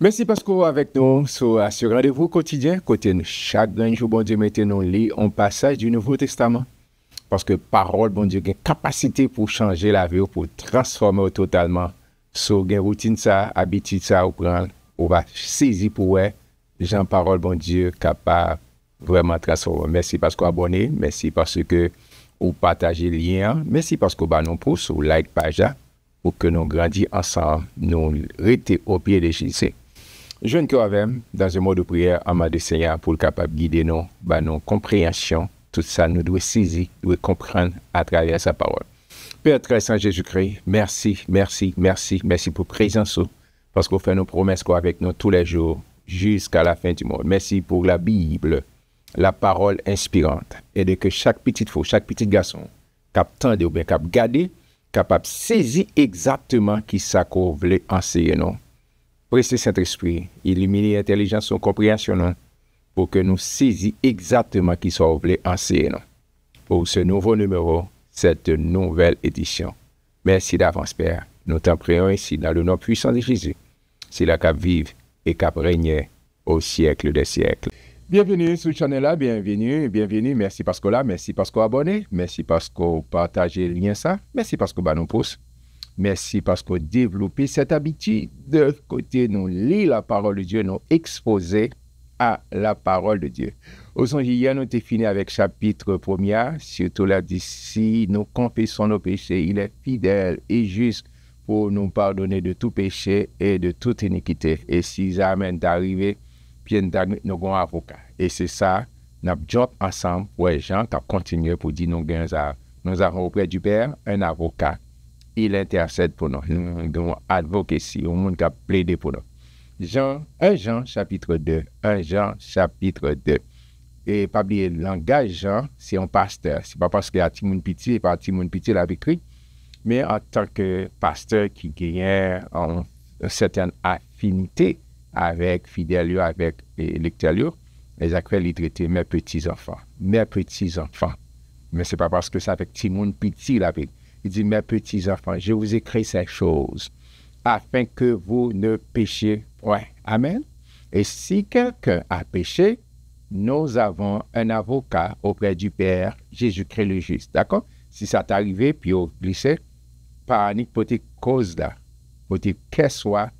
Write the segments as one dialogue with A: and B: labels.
A: Merci parce que avec nous sur ce rendez-vous quotidien, côté chaque jour, bon Dieu, mettez-nous lit un passage du Nouveau Testament. Parce que parole, bon Dieu, a une capacité pour changer la vie, pour transformer totalement. So, une routine ça, habitude ça, ou prendre, on va saisir pour ouais, Jean parole, bon Dieu, capable vraiment transformer. Merci parce que vous abonnez, merci parce que vous partagez le lien, merci parce que vous nous pousse, ou like page pour que nous grandissions ensemble, nous restons au pied de Jésus. Jeune que avec dans un mode de prière en mode de Seigneur pour le capable guider nous, nos compréhensions, tout ça nous doit saisir, nous doit comprendre à travers sa parole. Père très saint Jésus-Christ, merci pour présence, parce qu'on fait nos promesses avec nous tous les jours jusqu'à la fin du monde. Merci pour la Bible, la parole inspirante, et de que chaque petite fille, chaque petit garçon, capable ou bien capable garder, capable saisir exactement qui ça qu'on voulait enseigner nous. Pressez Saint-Esprit, illuminer l'intelligence et compréhension pour que nous saisissions exactement qui soit voulu enseigner pour ce nouveau numéro, cette nouvelle édition. Merci d'avance, Père. Nous t'en prions ici dans le nom puissant de Jésus. C'est là qu'à vivre et qu'à régner au siècle des siècles. Bienvenue sur le channel là, bienvenue. Merci parce que là, merci parce qu'on abonné, merci parce qu'on partage le lien ça, merci parce qu'on nous pousse. Merci parce que développer cette habitude de côté nous lire la parole de Dieu, nous exposer à la parole de Dieu. Au son hier, nous avons fini avec chapitre 1er, surtout là d'ici, nous confessons nos péchés. Il est fidèle et juste pour nous pardonner de tout péché et de toute iniquité. Et si jamais d'arriver, bien nous avons un avocat. Et c'est ça, nous avons ensemble pour les gens qui continuent pour dire nous avons auprès du Père un avocat. Il intercède pour nous. Nous avons advocacy, au monde qui a plaidé pour nous. 1 Jean chapitre 2. 1 Jean chapitre 2. Et pas oublier, le langage Jean, c'est un pasteur. C'est pas parce qu'il y a Timon Pitié, et pas Timon Pitié l'a écrit, mais en tant que pasteur qui gagne une certaine affinité avec fidèles, avec les lecteurs, les accueils, les traités, mes petits-enfants. Mes petits-enfants. Mais c'est pas parce que ça avec Timon Pitié l'a écrit. Il dit, mes petits-enfants, je vous écris ces choses afin que vous ne péchiez. Ouais, amen. Et si quelqu'un a péché, nous avons un avocat auprès du Père, Jésus-Christ le juste. D'accord? Si ça t'est arrivé, puis vous glissez, panique pour tes causes là, pour tes qu'elle soit,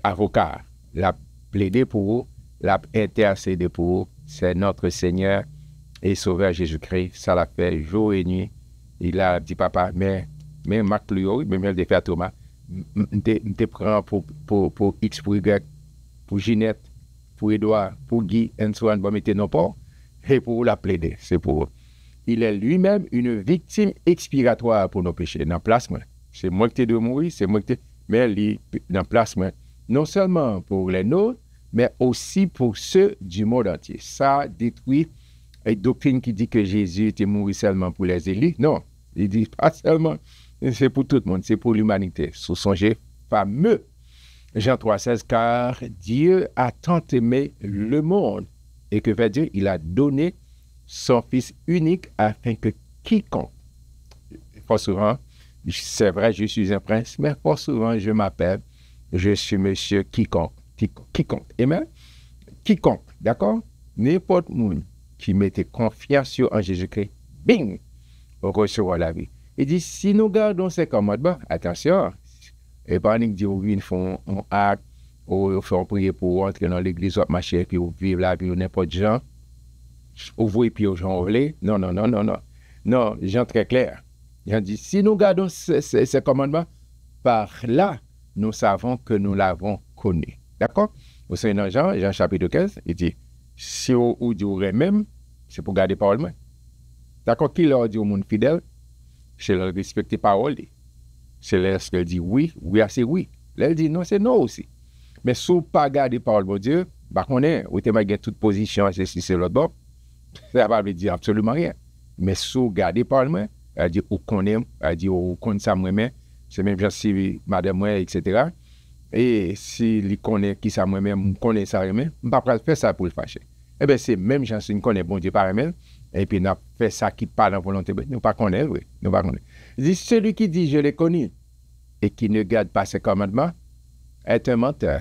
A: avocat, la plaider pour vous, la intercéder pour vous, c'est notre Seigneur et Sauveur Jésus-Christ. Ça l'a fait jour et nuit. Il a dit, papa, mais Marc Lio, même le faire Thomas, te prend pour X, pour Y, pour Ginette, pour Edouard, pour Guy, et so on va mettre nos ports, et pour la plaider, c'est pour eux. Il est lui-même une victime expiratoire pour nos péchés. Dans place, c'est moi qui t'ai de mourir, c'est moi qui t'ai, mais lui, dans place, non seulement pour les nôtres, mais aussi pour ceux du monde entier. Ça détruit une doctrine qui dit que Jésus était mort seulement pour les élus. Non. Il dit pas seulement, c'est pour tout le monde, c'est pour l'humanité. Sous songez fameux Jean 3,16, car Dieu a tant aimé le monde, et que veut dire, il a donné son Fils unique afin que quiconque, fort souvent, c'est vrai, je suis un prince, mais fort souvent, je m'appelle, je suis monsieur quiconque. Amen? Quiconque, d'accord? N'importe monde qui mettait confiance en Jésus-Christ, bing! Recevoir la vie. Il dit, si nous gardons ces commandements, attention, et pas nous dire, oui, ils font un acte, ou ils font prier pour entrer dans l'église, ou marcher, puis ou vivre la vie, ou n'importe gens, ou vous et puis aux gens, non. Non, Jean très clair. Il dit, si nous gardons ces commandements, par là, nous savons que nous l'avons connu. D'accord? Au sein de Jean chapitre 15, il dit, si vous dites même, c'est pour garder parole, moi. D'accord, qui leur dit au monde fidèle, c'est leur respecter parole. C'est lorsqu'elle dit oui, c'est oui. Là, elle dit non, c'est non aussi. Mais si vous pas garder parole de Dieu, bah on est, vous avez toute position, c'est l'autre bord, ça va pas dire absolument rien. Mais si vous gardez parole, elle dit vous connaissez, elle dit vous connaissez ça moi-même, c'est même si madame moi, etc. Et si il connaît qui ça moi-même, connaît ça moi-même, je ne vais pas faire ça pour le fâcher. Eh bien, c'est même gens qui connaissent bon Dieu par eux-mêmes, et puis, nous avons fait ça qui parle en volonté. Nous ne pas connaître, oui. Nous pas connaître. Il dit, celui qui dit, je l'ai connu, et qui ne garde pas ses commandements, est un menteur.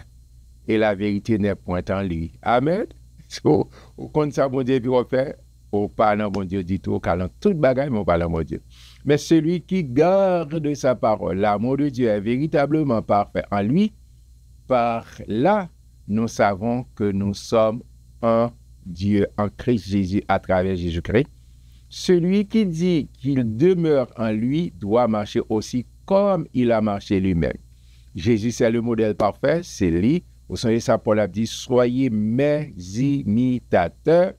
A: et la vérité n'est point en lui. Amen. So, ou kon ça, bon Dieu, puis on fait, au pas dans bon Dieu dit tout, car dans toute bagaille, mais on parle dans bon Dieu. Mais celui qui garde sa parole, l'amour de Dieu est véritablement parfait en lui. Par là, nous savons que nous sommes en Dieu, en Christ Jésus, à travers Jésus-Christ. Celui qui dit qu'il demeure en lui doit marcher aussi comme il a marché lui-même. Jésus, c'est le modèle parfait, c'est lui. Au sens de ça, Paul a dit, soyez mes imitateurs,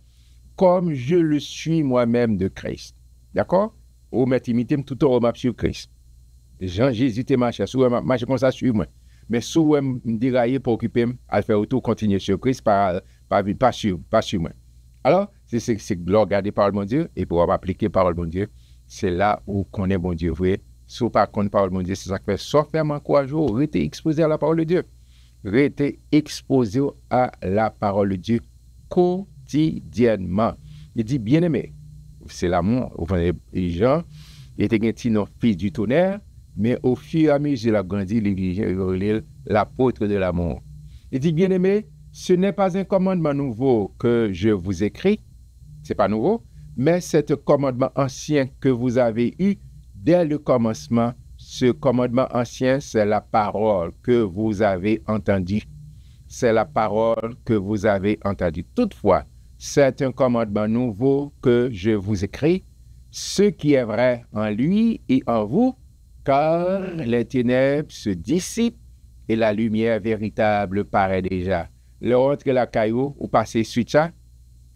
A: comme je le suis moi-même de Christ. D'accord? Ou m'être imité tout au map sur Christ. Jean Jésus te marché, souvent marché comme ça sur moi. Mais souvent me dérailler pour occuper à faire autour continuer sur Christ pas sur moi. Alors, c'est regarder parole de Dieu et pour appliquer parole de Dieu, c'est là où on est bon Dieu vrai. Si par contre parole de Dieu, c'est ça qui fait soit faire m'encourager, rester exposé à la parole de Dieu. Rester exposé à la parole de Dieu quotidiennement. Il dit bien-aimé, c'est l'amour. Les gens étaient un fils du tonnerre, mais au fur et à mesure qu'il a grandi, il est l'apôtre de l'amour. Il dit bien-aimé, ce n'est pas un commandement nouveau que je vous écris, c'est pas nouveau, mais c'est un commandement ancien que vous avez eu dès le commencement. Ce commandement ancien, c'est la parole que vous avez entendue. C'est la parole que vous avez entendue. Toutefois, c'est un commandement nouveau que je vous écris, ce qui est vrai en lui et en vous, car les ténèbres se dissipent et la lumière véritable paraît déjà. Le entre la caillou ou passer suite ça,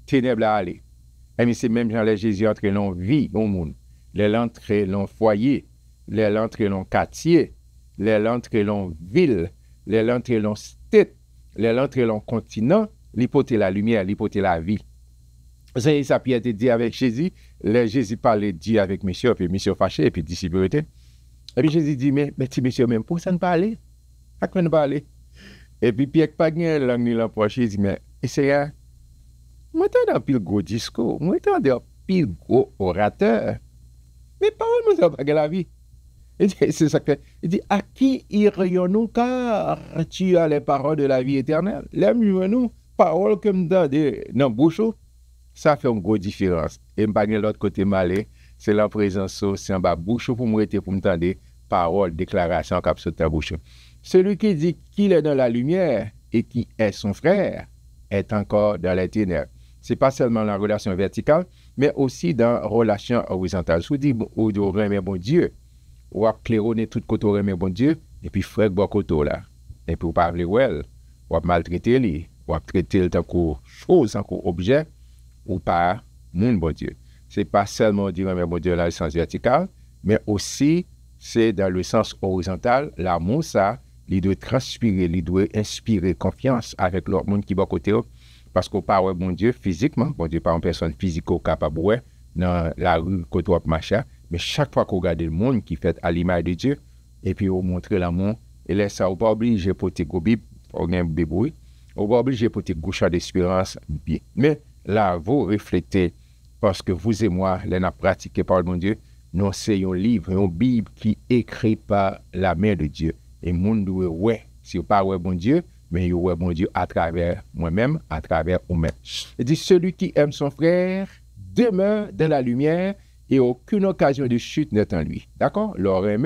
A: ténèbres à aller. Et c'est même Jean les Jésus entre l'on vie au monde. Les l'entre l'on foyer, les l'entre l'on quartier, les l'entre l'on ville, les l'entre l'on state, les l'entre l'on continent, l'hypothèse la lumière, l'hypothèse la vie. C'est ça Pierre te dit avec Jésus, Jésus parlait Dieu avec monsieur, puis monsieur fâché, et puis disciple était. Et puis Jésus dit, mais si monsieur même, pour ça ne parler? À quoi ne parler? Et puis Pierre pas gagné langue ni l'empoche, il dit, mais essayez, moi t'en un pile gros discours, moi t'en un pile gros orateur. Mais parole, moi ça pas la vie. Et c'est ça que il dit, à qui irions-nous car tu as les paroles de la vie éternelle? L'aime-nous, paroles comme dans bouche, ça fait une grosse différence. Et pas de l'autre côté malé, c'est la présence c'est en bas bouche pour moi pour m'entendre parole, déclaration cap sur ta bouche. Celui qui dit qu'il est dans la lumière et qui est son frère est encore dans les ténèbres. C'est pas seulement la relation verticale, mais aussi dans la relation horizontale. Si vous dites, ou de remet bon Dieu, ou à claironner tout côté remet bon Dieu, et puis frère bon côté là. Et puis vous parlez well, ou à maltraiter lui, ou à traiter le tant que chose, tant que objet, ou pas mon bon Dieu. C'est pas seulement dire remet bon Dieu dans le sens vertical, mais aussi c'est dans le sens horizontal. L'amour ça, il doit transpirer, il doit inspirer confiance avec l'autre monde qui est à côté. Parce qu'on parle bon Dieu physiquement, bon Dieu pas une personne physico capable dans la rue côté on marche, mais chaque fois qu'on regarde le monde qui fait à l'image de Dieu et puis on montre l'amour et là ça on pas obligé pour te gobi pour un bébé, on pas obligé pour te goucher d'espérance bien. Mais là vous reflétez parce que vous et moi les n'a pratiqué par le bon Dieu, nous c'est un livre, une Bible qui est écrit par la main de Dieu et monde doit ouais, si vous pas ouais bon Dieu mais il ouais bon Dieu à travers moi-même, à travers vous-même. Il dit, celui qui aime son frère demeure dans la lumière et aucune occasion de chute n'est en lui. D'accord? L'aurait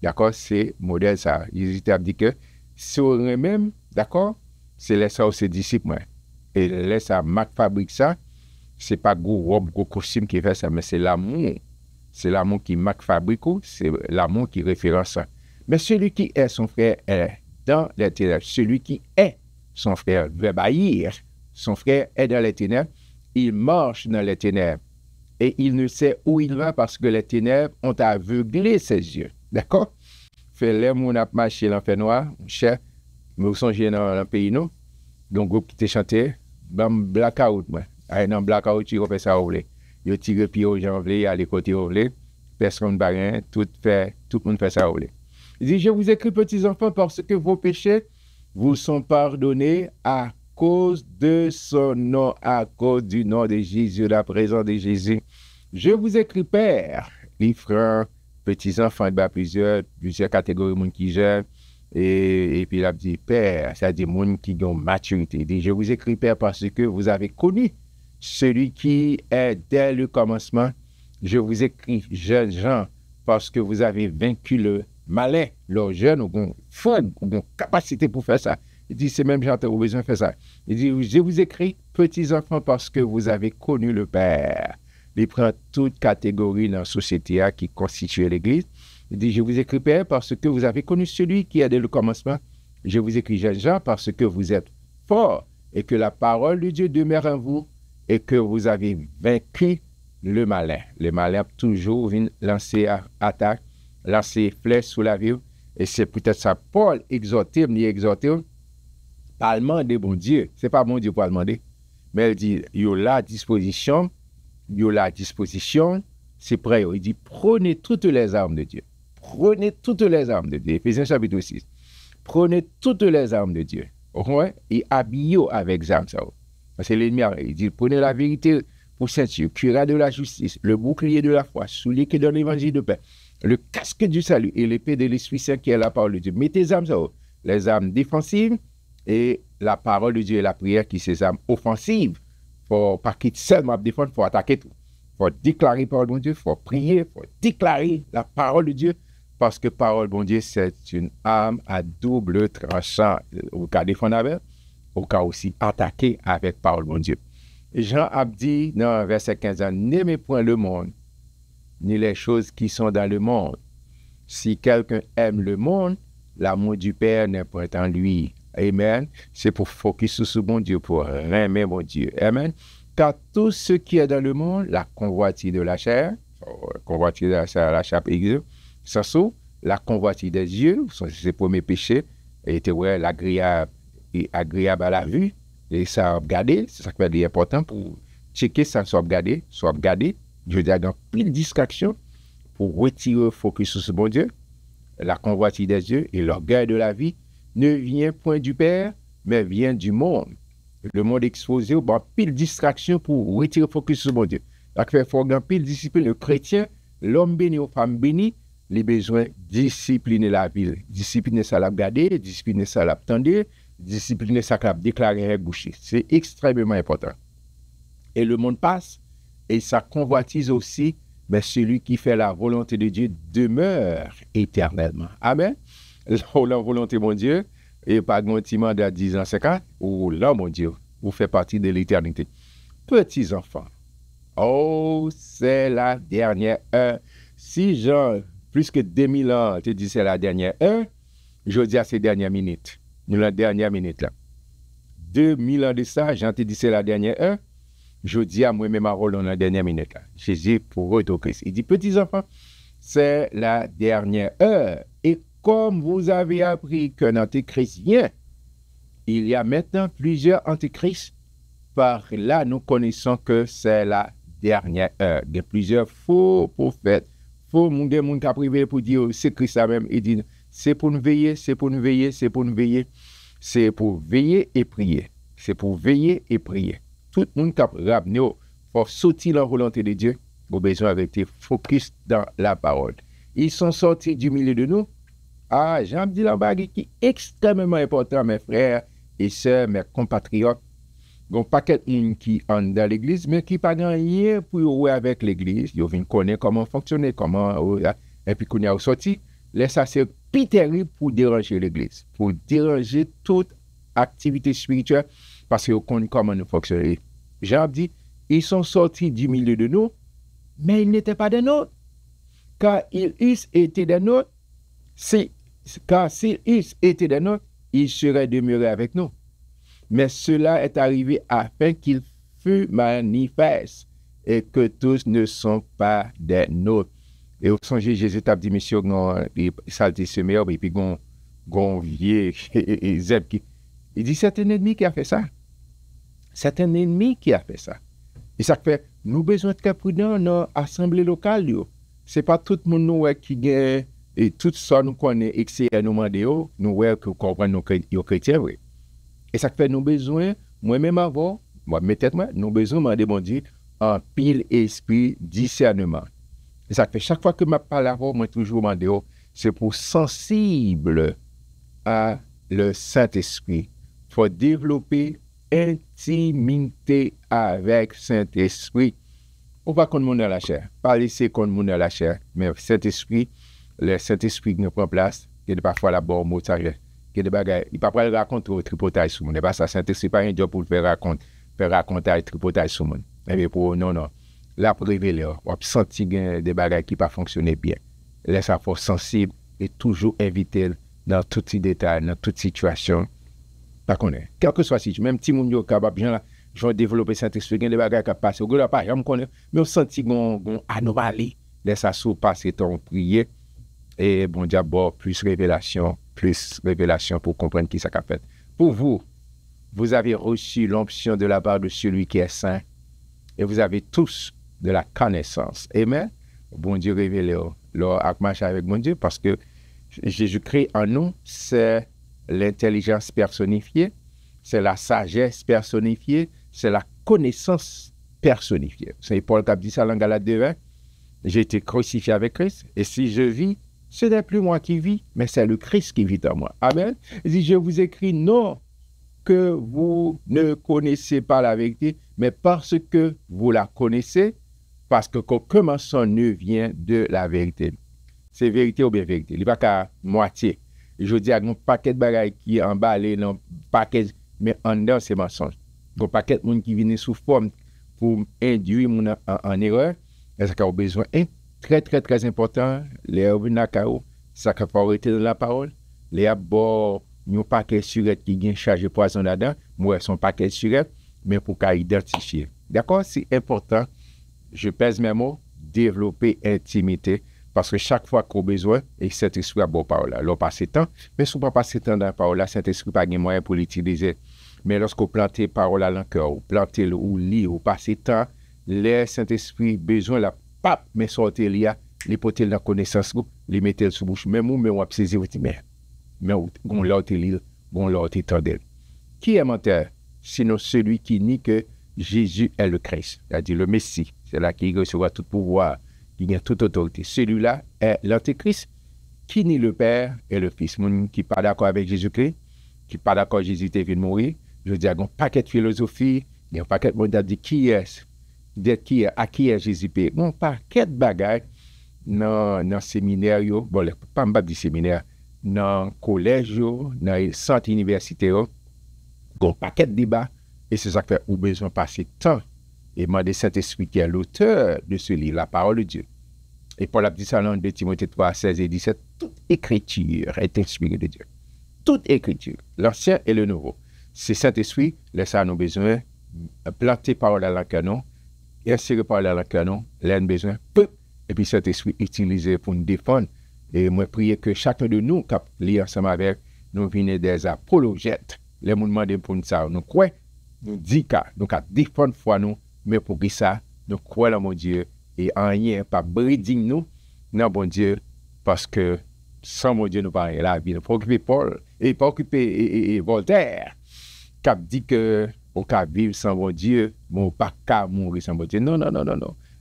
A: d'accord, c'est modèle ça. Il dit que si on même, d'accord, c'est laisser ça aux ses disciples. Moi. Et laisse ça, Mac fabrique ça, c'est pas gros robe, gros costume qui fait ça, mais c'est l'amour. C'est l'amour qui Mac fabrique, c'est l'amour qui référence ça. Mais celui qui est son frère est dans les ténèbres. Celui qui est son frère veut haïr. Son frère est dans les ténèbres. Il marche dans les ténèbres. Et il ne sait où il va parce que les ténèbres ont aveuglé ses yeux. D'accord? Fait là, mon a marché dans l'enfer noir, cher, mais vous songez dans le pays, non? Donc, groupe qui te chanté, bam, blackout, moi. Ah, dans blackout, tu refais ça, vous voulez. Il tire pied aux gens, vous voulez, à l'écoute, vous voulez. Personne ne barre, tout le monde fait ça, vous voulez. Il dit, je vous écris, petits enfants, parce que vos péchés vous sont pardonnés à cause de son nom, à cause du nom de Jésus, la présence de Jésus. Je vous écris, Père, les frères, petits enfants, plusieurs catégories de monde qui gèrent, Et puis il a dit, Père, ça dit, monde qui ont maturité. Il dit, je vous écris, Père, parce que vous avez connu celui qui est dès le commencement. Je vous écris, jeunes gens, parce que vous avez vaincu le malin. Les jeunes ont faune, ont capacité pour faire ça. Il dit, c'est même gens qui ont besoin de faire ça. Il dit, je vous écris, petits enfants, parce que vous avez connu le Père. Il prend toute catégorie dans la société qui constitue l'Église. Il dit, je vous écris, Père, parce que vous avez connu celui qui est dès le commencement. Je vous écris, jeunes gens, parce que vous êtes forts et que la parole de Dieu demeure en vous et que vous avez vaincu le malin. Le malin a toujours vient lancer attaque, lancer flèche sous la vie. Et c'est peut-être ça, Paul exhorté, pas demander bon Dieu. C'est pas bon Dieu pour demander. Mais il dit, il y a la disposition, c'est prêt. Il dit, prenez toutes les armes de Dieu. Prenez toutes les armes de Dieu. Éphésiens chapitre 6. Prenez toutes les armes de Dieu. Ouais, et habillez-vous avec les armes. Parce que l'ennemi, il dit, prenez la vérité pour ceinture, cuirasse de la justice, le bouclier de la foi, souliers qui donnent l'évangile de paix, le casque du salut et l'épée de l'Esprit Saint qui est la parole de Dieu. Mettez les armes, les armes défensives et la parole de Dieu et la prière qui sont les armes offensives. Il ne faut pas quitter seulement défendre, il faut attaquer tout. Il faut déclarer parole de Dieu, il faut prier, il faut déclarer la parole de Dieu. Parce que parole, bon Dieu, c'est une arme à double tranchant. Au cas défendre avec, au cas aussi attaquer avec parole, bon Dieu. Jean a dit dans verset 15, n'aimez point le monde, ni les choses qui sont dans le monde. Si quelqu'un aime le monde, l'amour du Père n'est point en lui. Amen. C'est pour focus sur bon Dieu, pour aimer mon Dieu. Amen. Car tout ce qui est dans le monde, la convoitise de la chair, la chair existe, sans sous, la convoitise des yeux, c'est le premier péché, était l'agréable et agréable à la vue, et ça a regardé, c'est ça qui est important pour checker ça, soit regardé, je veux dire, dans pile distraction, pour retirer le focus sur ce bon Dieu, la convoitise des yeux et l'orgueil de la vie ne vient point du Père, mais vient du monde. Le monde exposé au pile distraction pour retirer le focus sur ce bon Dieu. Donc, il faut dans pile discipline, le chrétien, l'homme béni aux femmes bénies, les besoins discipliner la ville, discipliner ça la garder, discipliner ça la tendre, discipliner ça la déclarer boucher. C'est extrêmement important. Et le monde passe, et ça convoitise aussi, mais celui qui fait la volonté de Dieu demeure éternellement. Amen. La volonté de mon Dieu, et pas un petit mandat de 10 ans, 50, ou là, mon Dieu, vous faites partie de l'éternité. Petits enfants, oh, c'est la dernière heure. Si Jean, plus que 2000 ans, te dit c'est la dernière heure, je dis à ces dernières minutes. Nous, la dernière minute là. 2000 ans de ça, Jean te dit c'est la dernière heure. Je dis à moi-même ma rôle dans la dernière minute là. Jésus pour retour Christ. Il dit, petits enfants, c'est la dernière heure. Et comme vous avez appris qu'un antéchrist vient, il y a maintenant plusieurs antéchrists. Par là, nous connaissons que c'est la dernière heure. Il y a plusieurs faux prophètes, faux monde qui a privé pour dire c'est Christ même. Il dit c'est pour nous veiller, c'est pour nous veiller, c'est pour nous veiller. C'est pour veiller et prier. C'est pour veiller et prier. Tout le monde qui a ramené, il faut sortir la volonté de Dieu, au besoin avec tes focus dans la parole. Ils sont sortis du milieu de nous. Ah, j'ai dit la bague qui est extrêmement important, mes frères et sœurs, mes compatriotes. Il y a un paquet de gens qui sont dans l'église, mais qui n'ont pas rien pour jouer avec l'église. Ils viennent connaître comment fonctionner, et puis qu'on a sorti. Là, ça c'est plus terrible pour déranger l'église, pour déranger toute activité spirituelle, parce qu'ils connaissent comment nous fonctionnons. J'ai dit, ils sont sortis du milieu de nous, mais ils n'étaient pas des nôtres. Car ils eussent été des nôtres, car s'ils eussent été des nôtres, ils seraient demeurés avec nous. Mais cela est arrivé afin qu'il fût manifeste et que tous ne sont pas des nôtres. Et au songez, Jésus t'a dit, monsieur, il salté semé, et puis gon vieux, et Zeb qui. Il dit, c'est un ennemi qui a fait ça. C'est un ennemi qui a fait ça. Et ça fait, nous besoin de très prudents dans l'assemblée locale. Ce n'est pas tout le monde qui gagne, et tout ça nous connaît, et que nous demandons, nous comprenons nos chrétiens, oui. Et ça fait, nous besoin, moi-même avant, nous besoin de mon Dieu, en pile esprit discernement. Et ça fait chaque fois que je parle avant, moi toujours demandé, c'est pour sensible à le Saint-Esprit. Il faut développer intimité avec Saint-Esprit. On va contre le monde dans la chair. Pas laisser contre le monde dans la chair. Mais Saint-Esprit, le Saint-Esprit qui nous prend place, qui est parfois la bonne mot, qui est des bagages. Il ne peut pas raconter au tripotage sur le monde. Et pas ça, Saint-Esprit, pas un job pour le faire raconter le tripotage sur le monde. Mais pour non. Là, pour révéler, on a senti des bagages qui ne pas fonctionner bien. Laisse ça faut sensible et toujours inviter dans tous les détails, dans toute situation. Pas qu'on est. Quel que soit la situation, même si mon yo capable, je vais développer Saint-Esprit, des bagages qui passent. Au gars, pas, je me connais, mais on senti qu'on anomalie. Laisse ça passer ton prier. Et bon Dieu, bon, plus révélation pour comprendre qui ça a fait. Pour vous, vous avez reçu l'onction de la part de celui qui est saint et vous avez tous de la connaissance. Amen. Bon Dieu révélé, là, à marcher avec mon Dieu, parce que Jésus-Christ en nous, c'est l'intelligence personnifiée, c'est la sagesse personnifiée, c'est la connaissance personnifiée. C'est Paul qui a dit ça dans Galates 2:20. J'ai été crucifié avec Christ, et si je vis, ce n'est plus moi qui vis, mais c'est le Christ qui vit en moi. Amen. Il dit, je vous écris non que vous ne connaissez pas la vérité, mais parce que vous la connaissez, parce que comment son nœud vient de la vérité. C'est vérité ou bien vérité. Il n'y a pas qu'à moitié. Je dis, il y a un paquet de bagages qui est emballé dans le paquet, mais en dedans, c'est mensonge. Il y a un paquet de monde qui vient sous forme pour induire mon en erreur. Et ça a besoin très, très, très important. Les revenus ça a pas arrêté dans la parole. Les abord, un paquet de surettes qui vient charger poison là-dedans. Moi, son paquet de surettes, mais pour qu'à identifier. D'accord? C'est important. Je pèse mes mots, développer intimité, parce que chaque fois qu'on a besoin, et Saint-Esprit a bon parole là. L'on passe temps, mais si on ne passe pas temps dans la parole là, Saint-Esprit n'a pas de moyen pour l'utiliser. Mais lorsqu'on plante parole à l'encore, ou plante ou lit, ou passe temps, le Saint-Esprit besoin la pape, mais sortir là, les poter dans la connaissance, les mettre sous bouche. Même mais on a saisi, mais on l'a été on l'a été tendel. Qui est menteur? Sinon celui qui nie que Jésus est le Christ, c'est-à-dire le Messie. C'est là qu'il recevra tout pouvoir, qui a toute autorité. Celui-là est l'Antéchrist, qui nie le Père et le Fils. Mon qui n'est pas d'accord avec Jésus-Christ, qui n'est pas d'accord avec Jésus qui est venu mourir. Je dis, il y a un paquet de philosophie, il y a un paquet de monde qui dit qui est, à qui est Jésus. Il y a un paquet de bagages dans le séminaire, bon, pas me dire séminaire, dans le collège, dans le centre universitaire, il y a un paquet de débats. Et c'est ça que fait, ou besoin de passer temps et demander Saint-Esprit qui est l'auteur de ce livre, la parole de Dieu. Et Paul a dit ça dans 2 Timothée 3, 16 et 17, toute écriture est inspirée de Dieu. Toute écriture, l'ancien et le nouveau. C'est Saint-Esprit, laisse à nos besoins, planter parole à l'encanon, insérer parole à l'encanon, l'air besoin, et puis Saint-Esprit utilisé pour nous défendre. Et moi, prier que chacun de nous, qui lit ensemble avec, nous venons des apologètes. Les gens demandent pour nous ça, nous croyons. Nous disons que nous avons défendre foi nous, mais pour ça, nous croyons en mon Dieu et en rien, pas breeding nous, non, bon Dieu, parce que sans mon Dieu, nous pas rien la vie. Nous pas occuper Paul, et pas occuper Voltaire, qui a dit que on peut vivre sans mon Dieu, mais on pas qu'à mourir sans mon Dieu. Non.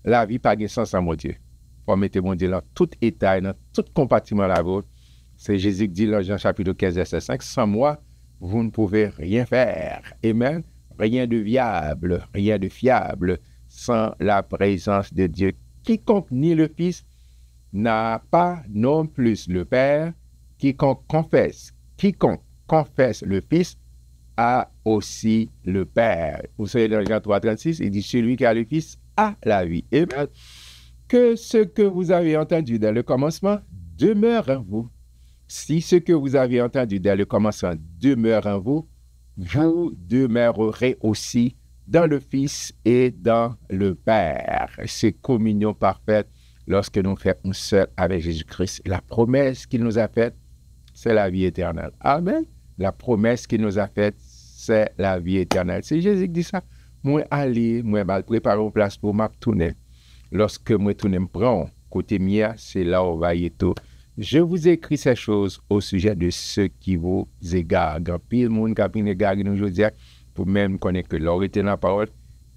A: La vie pas de sens sans mon Dieu. Faut mettre mon Dieu dans tout état, dans tout compartiment la vôtre. C'est Jésus qui dit dans Jean chapitre 15, verset 5, sans moi, vous ne pouvez rien faire. Amen. Rien de viable, rien de fiable sans la présence de Dieu. Quiconque nie le Fils n'a pas non plus le Père. Quiconque confesse le Fils a aussi le Père. Vous savez dans Jean 3, 36, il dit celui qui a le Fils a la vie. Amen. Que ce que vous avez entendu dans le commencement demeure en vous. Si ce que vous avez entendu dès le commencement demeure en vous, vous demeurerez aussi dans le Fils et dans le Père. C'est communion parfaite lorsque nous faisons seul avec Jésus-Christ. La promesse qu'il nous a faite, c'est la vie éternelle. Amen. La promesse qu'il nous a faite, c'est la vie éternelle. C'est Jésus qui dit ça. Moi, aller, moi, mal préparer une place pour ma tourner. Lorsque moi, tourner me prend, côté mien, c'est là où va y tout. Je vous écris ces choses au sujet de ceux qui vous égarent. Grand pile monde qui a pris égard nous aujourd'hui pour même connaître que l'or était dans la parole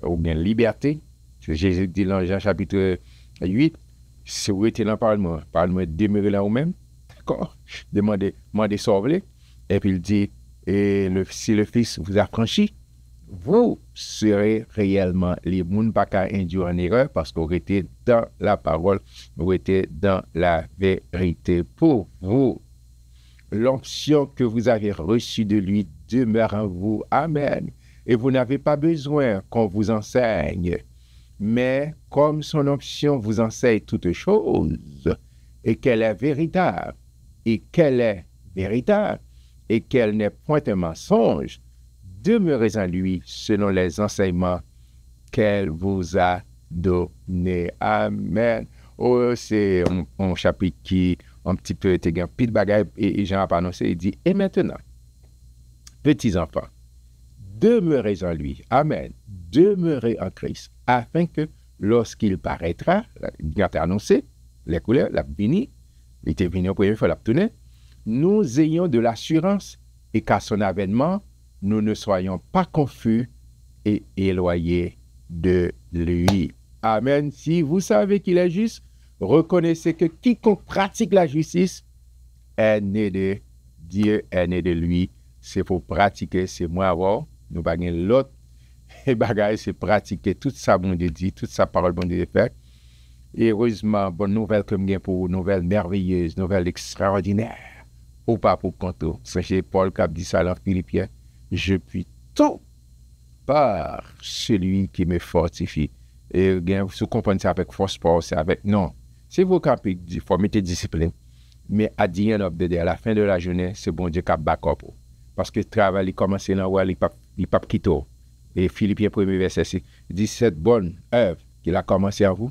A: ou bien liberté. C'est Jésus dit dans Jean chapitre 8, si vous êtes dans la parole, moi demeurer là ou même. D'accord? Demandez sauver. Et puis il dit, si le Fils vous affranchit, vous serez réellement libre. Vous n'avez pas qu'à induire en erreur parce que vous êtes dans la parole, vous êtes dans la vérité. Pour vous, l'onction que vous avez reçue de lui demeure en vous. Amen. Et vous n'avez pas besoin qu'on vous enseigne. Mais comme son onction vous enseigne toutes choses, et qu'elle est véritable, et qu'elle n'est point un mensonge, demeurez en lui selon les enseignements qu'elle vous a donnés. Amen. Oh, c'est un chapitre qui un petit peu était un petit bagage et Jean a annoncé, il dit, et maintenant, petits enfants, demeurez en lui. Amen. Demeurez en Christ, afin que lorsqu'il paraîtra, il a annoncé, les couleurs, la vini, il était venu au premier fois, la tourner, nous ayons de l'assurance et qu'à son avènement, nous ne soyons pas confus et éloignés de lui. Amen. Si vous savez qu'il est juste, reconnaissez que quiconque pratique la justice est né de Dieu, est né de lui. C'est pour pratiquer, c'est moi avoir, nous pas l'autre. Et bagaille, c'est pratiquer tout ça, bon Dieu dit, toute sa parole, bon Dieu fait. Et heureusement, bonne nouvelle que je pour vous, nouvelle merveilleuse, nouvelle extraordinaire. Ou pas pour compter. C'est Paul qui a dit ça dans Philippiens. Je puis tout par celui qui me fortifie. Et bien, vous comprenez ça avec force, c'est avec non. C'est vous qui il faut mettre discipline. Mais à the end of the day, à la fin de la journée, c'est bon Dieu qui a back up. Parce que le travail, il commence dans le il ne pas quitter. Et Philippiens 1er verset, il dit cette bonne œuvre qu'il a commencé en vous,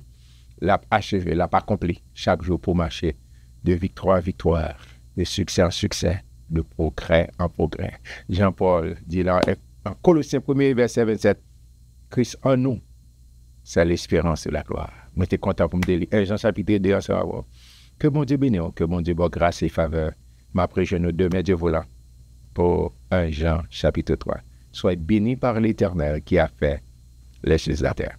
A: l'a achevé, l'a accompli chaque jour pour marcher de victoire en victoire, de succès en succès, de progrès en progrès. Jean-Paul dit là, en Colossiens 1er verset 27, Christ en nous, c'est l'espérance et la gloire. Moi, j'étais content pour me dire, Jean chapitre 2, ça va voir. Que bon Dieu bénisse, que bon Dieu bonne grâce et faveur. M'après, je nous demande Dieu volant pour 1 Jean chapitre 3. Soyez bénis par l'Éternel qui a fait les choses de la terre.